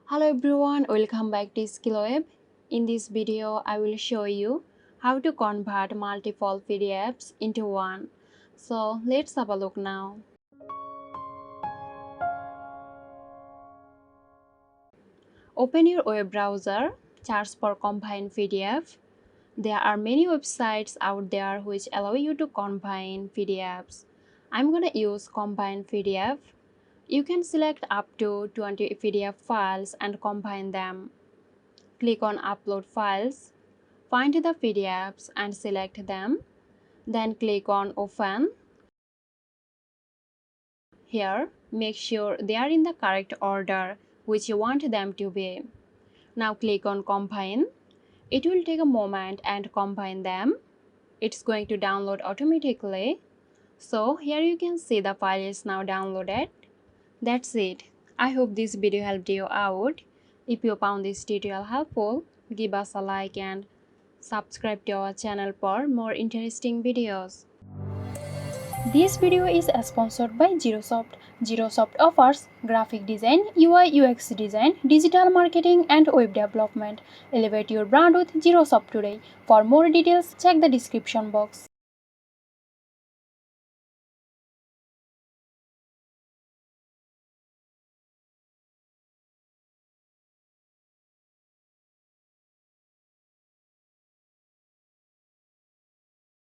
Hello everyone, welcome back to SkillWeb. In this video, I will show you how to convert multiple PDFs into one. So let's have a look now. Open your web browser, search for combine PDF. There are many websites out there which allow you to combine PDFs. I'm gonna use combine PDF. You can select up to 20 PDF files and combine them. Click on Upload Files, find the PDFs and select them. Then click on Open. Here, make sure they are in the correct order which you want them to be. Now click on Combine. It will take a moment and combine them. It's going to download automatically. So here you can see the file is now downloaded. That's it. I hope this video helped you out. If you found this tutorial helpful, give us a like and subscribe to our channel for more interesting videos. This video is sponsored by Girosoft. Girosoft offers graphic design, UI UX design, digital marketing and web development. Elevate your brand with Girosoft today. For more details, check the description box.